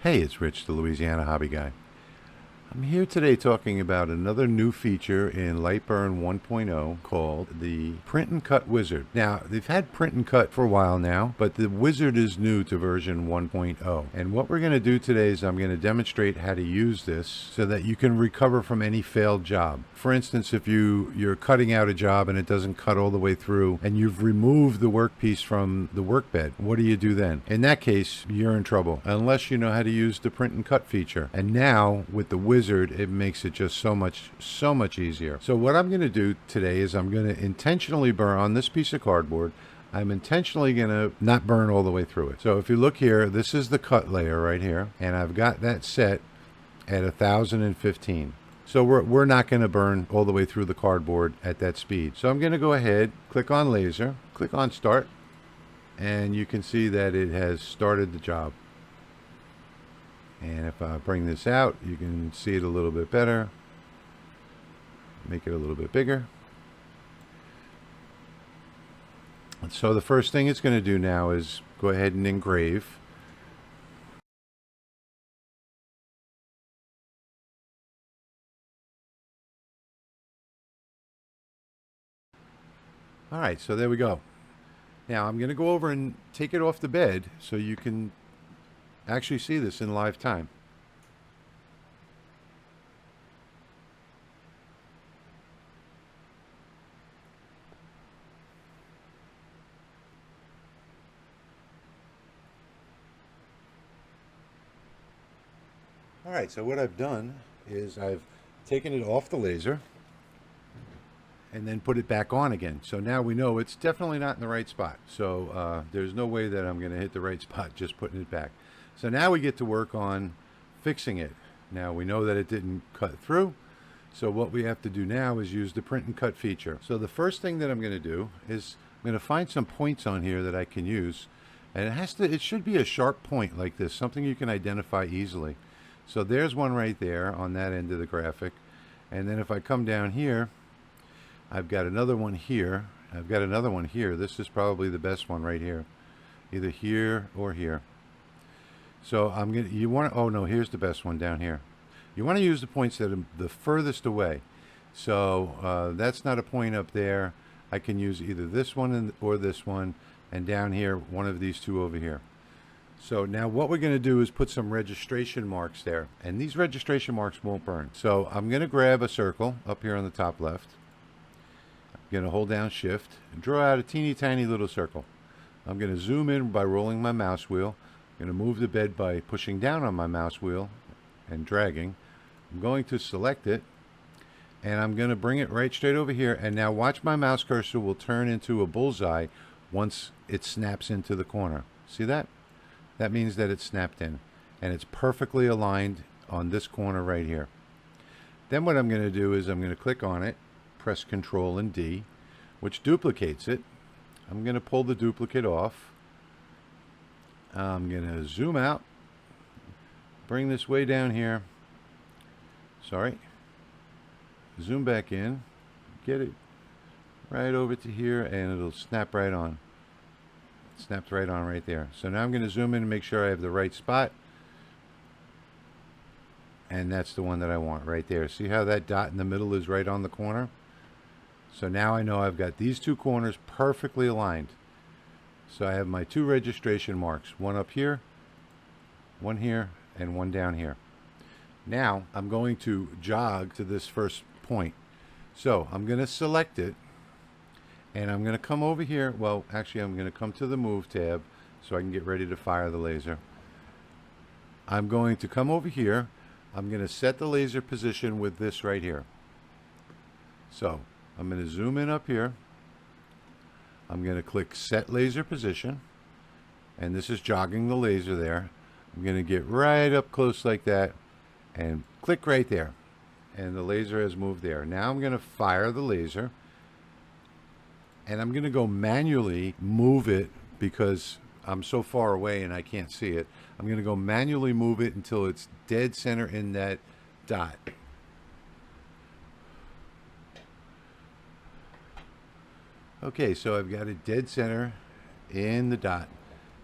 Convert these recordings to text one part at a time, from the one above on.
Hey, it's Rich, the Louisiana Hobby Guy. I'm here today talking about another new feature in Lightburn 1.0 called the Print and Cut Wizard. Now, they've had Print and Cut for a while now, but the Wizard is new to version 1.0. And what we're going to do today is I'm going to demonstrate how to use this so that you can recover from any failed job. For instance, if you're cutting out a job and it doesn't cut all the way through and you've removed the workpiece from the workbed, what do you do then? In that case, you're in trouble unless you know how to use the Print and Cut feature. And now with the Wizard, it makes it just so much easier. So what I'm going to do today is I'm going to intentionally burn on this piece of cardboard. I'm intentionally going to not burn all the way through it. So if you look here, this is the cut layer right here, and I've got that set at 1015. So we're not going to burn all the way through the cardboard at that speed. So I'm going to go ahead, click on laser, click on start, and you can see that it has started the job. And if I bring this out, you can see it a little bit better. Make it a little bit bigger. So the first thing it's going to do now is go ahead and engrave. All right, so there we go. Now I'm going to go over and take it off the bed so you can actually see this in live time. All right, so what I've done is I've taken it off the laser and then put it back on again. So now we know it's definitely not in the right spot. So there's no way that I'm going to hit the right spot just putting it back. So now we get to work on fixing it. Now we know that it didn't cut through. So what we have to do now is use the print and cut feature. So the first thing that I'm going to do is I'm going to find some points on here that I can use. And it should be a sharp point like this, something you can identify easily. So there's one right there on that end of the graphic. And then if I come down here, I've got another one here. I've got another one here. This is probably the best one right here. Either here or here. So oh no, here's the best one down here. You want to use the points that are the furthest away. So that's not a point up there. I can use either this one or this one. And down here, one of these two over here. So now what we're going to do is put some registration marks there. And these registration marks won't burn. So I'm going to grab a circle up here on the top left. I'm going to hold down shift and draw out a teeny tiny little circle. I'm going to zoom in by rolling my mouse wheel. I'm going to move the bed by pushing down on my mouse wheel and dragging. I'm going to select it and I'm going to bring it right straight over here. And now watch, my mouse cursor will turn into a bullseye once it snaps into the corner. See that? That means that it's snapped in and it's perfectly aligned on this corner right here. Then what I'm going to do is I'm going to click on it, press Control and D, which duplicates it. I'm going to pull the duplicate off. I'm going to zoom out, bring this way down here. Sorry. Zoom back in, get it right over to here, and it'll snap right on. It snaps right on right there. So now I'm going to zoom in and make sure I have the right spot. And that's the one that I want right there. See how that dot in the middle is right on the corner? So now I know I've got these two corners perfectly aligned. So I have my two registration marks, one up here, and one down here. Now I'm going to jog to this first point. So I'm going to select it and I'm going to come over here. Well, actually I'm going to come to the Move tab so I can get ready to fire the laser. I'm going to come over here. I'm going to set the laser position with this right here. So I'm going to zoom in up here. I'm going to click Set Laser Position, and this is jogging the laser there. I'm going to get right up close like that and click right there, and the laser has moved there. Now I'm going to fire the laser, and I'm going to go manually move it because I'm so far away and I can't see it. I'm going to go manually move it until it's dead center in that dot. Okay, so I've got it dead center in the dot,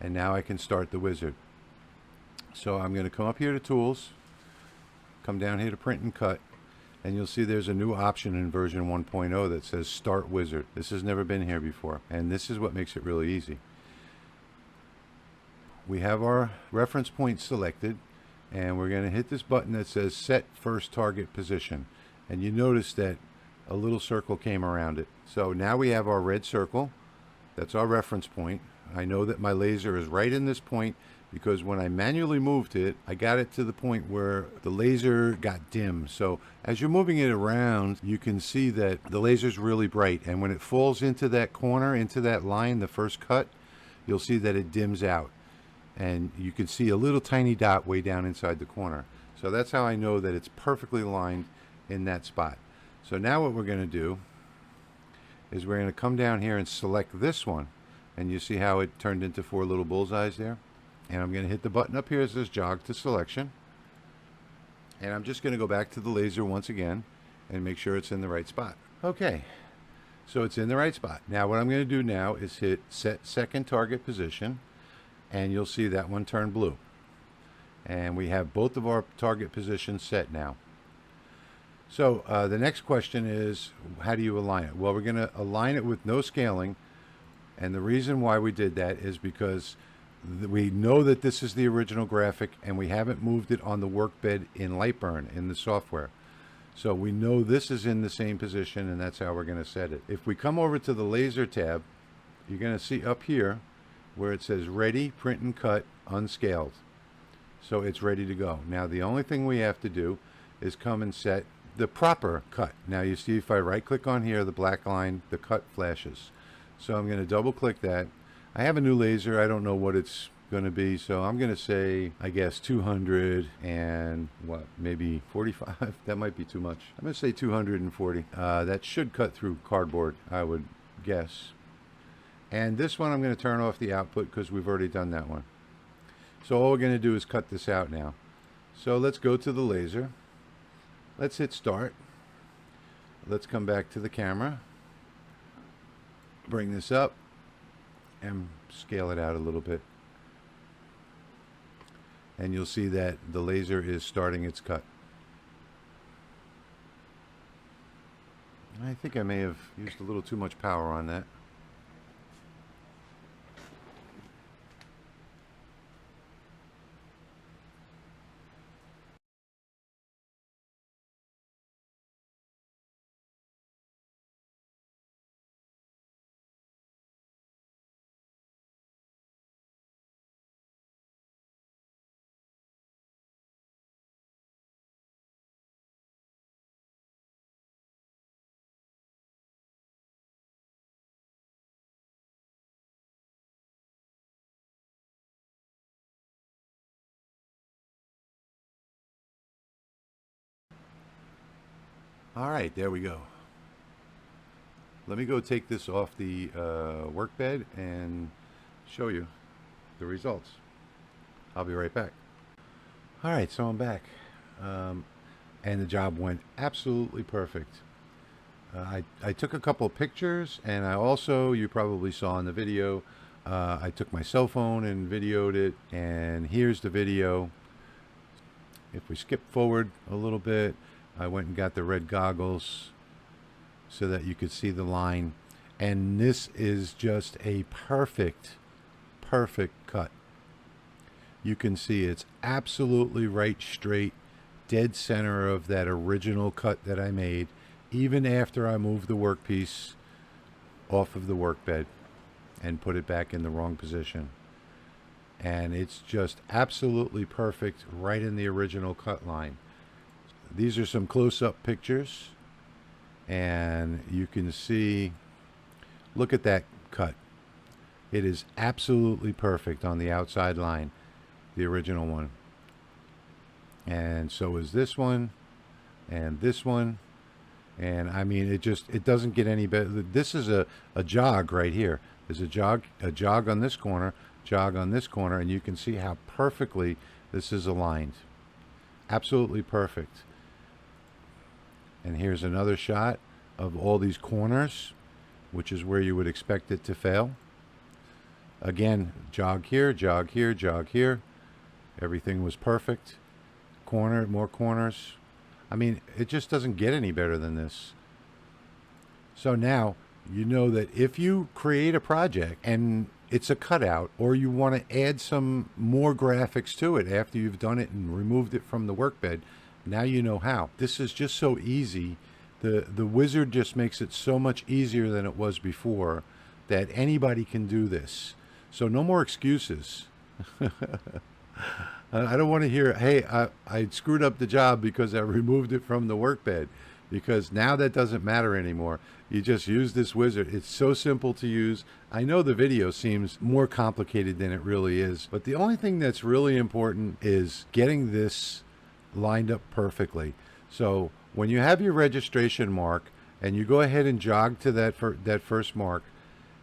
and now I can start the wizard. So I'm going to come up here to Tools, come down here to Print and Cut, and you'll see there's a new option in version 1.0 that says Start Wizard. This has never been here before, and this is what makes it really easy. We have our reference point selected, and we're going to hit this button that says Set First Target Position. And you notice that a little circle came around it. So now we have our red circle. That's our reference point. I know that my laser is right in this point because when I manually moved it, I got it to the point where the laser got dim. So as you're moving it around, you can see that the laser's really bright. And when it falls into that corner, into that line, the first cut, you'll see that it dims out. And you can see a little tiny dot way down inside the corner. So that's how I know that it's perfectly aligned in that spot. So now what we're going to do is we're going to come down here and select this one. And you see how it turned into 4 little bullseyes there? And I'm going to hit the button up here that says Jog to Selection. And I'm just going to go back to the laser once again and make sure it's in the right spot. Okay, so it's in the right spot. Now what I'm going to do now is hit Set Second Target Position, and you'll see that one turn blue. And we have both of our target positions set now. So the next question is, how do you align it? Well, we're going to align it with no scaling. And the reason why we did that is because we know that this is the original graphic and we haven't moved it on the workbed in Lightburn in the software. So we know this is in the same position, and that's how we're going to set it. If we come over to the laser tab, you're going to see up here where it says Ready, Print and Cut, Unscaled. So it's ready to go. Now the only thing we have to do is come and set the proper cut. Now you see if I right click on here, the black line, the cut flashes. So I'm going to double click that. I have a new laser. I don't know what it's going to be. So I'm going to say, I guess 200 and what, maybe 45? That might be too much. I'm going to say 240. That should cut through cardboard, I would guess. And this one I'm going to turn off the output because we've already done that one. So all we're going to do is cut this out now. So let's go to the laser. Let's hit Start. Let's come back to the camera. Bring this up and scale it out a little bit. And you'll see that the laser is starting its cut. I think I may have used a little too much power on that. All right, there we go. Let me go take this off the workbed and show you the results. I'll be right back. All right, so I'm back. And the job went absolutely perfect. I took a couple of pictures, and I also, you probably saw in the video, I took my cell phone and videoed it, and here's the video. If we skip forward a little bit, I went and got the red goggles so that you could see the line. And this is just a perfect cut. You can see it's absolutely right straight, dead center of that original cut that I made, even after I moved the workpiece off of the workbed and put it back in the wrong position. And it's just absolutely perfect right in the original cut line. These are some close-up pictures, and you can see, look at that cut. It is absolutely perfect on the outside line, the original one. And so is this one, and this one. And I mean, it doesn't get any better. This is a jog right here. There's a jog on this corner, jog on this corner, and you can see how perfectly this is aligned. Absolutely perfect. And here's another shot of all these corners, which is where you would expect it to fail. Again, jog here, jog here, jog here. Everything was perfect. More corners. I mean, it just doesn't get any better than this. So now you know that if you create a project and it's a cutout, or you want to add some more graphics to it after you've done it and removed it from the workbed, now you know how. This is just so easy. The wizard just makes it so much easier than it was before, that anybody can do this. So no more excuses. I don't want to hear, hey, I screwed up the job because I removed it from the workbed, because now that doesn't matter anymore. You just use this wizard. It's so simple to use. I know the video seems more complicated than it really is, but the only thing that's really important is getting this lined up perfectly. So when you have your registration mark and you go ahead and jog to that first mark,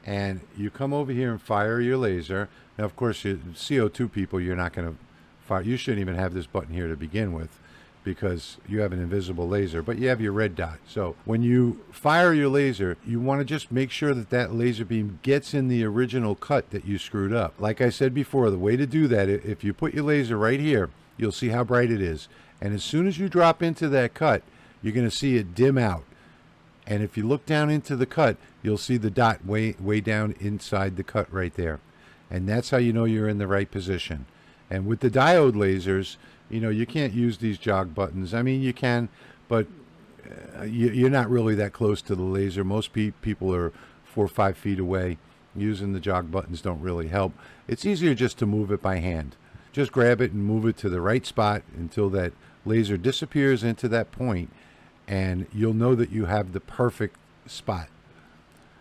and you come over here and fire your laser. Now, of course, you CO2 people, you're not going to fire. You shouldn't even have this button here to begin with, because you have an invisible laser, but you have your red dot. So when you fire your laser, you want to just make sure that that laser beam gets in the original cut that you screwed up. Like I said before, the way to do that, if you put your laser right here, you'll see how bright it is. And as soon as you drop into that cut, you're going to see it dim out. And if you look down into the cut, you'll see the dot way down inside the cut right there. And that's how you know you're in the right position. And with the diode lasers, you know, you can't use these jog buttons. I mean, you can, but you're not really that close to the laser. Most people are 4 or 5 feet away. Using the jog buttons don't really help. It's easier just to move it by hand. Just grab it and move it to the right spot until that laser disappears into that point, and you'll know that you have the perfect spot.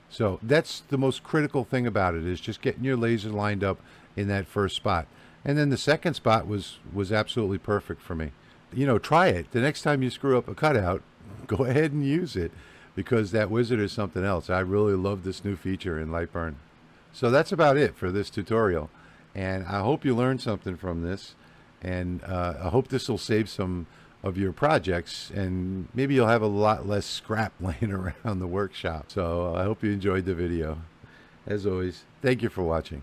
So that's the most critical thing about it, is just getting your laser lined up in that first spot. And then the second spot was absolutely perfect for me. You know, try it. The next time you screw up a cutout, go ahead and use it, because that wizard is something else. I really love this new feature in Lightburn. So that's about it for this tutorial. And I hope you learned something from this. And I hope this will save some of your projects, and maybe you'll have a lot less scrap laying around the workshop. So I hope you enjoyed the video. As always, thank you for watching.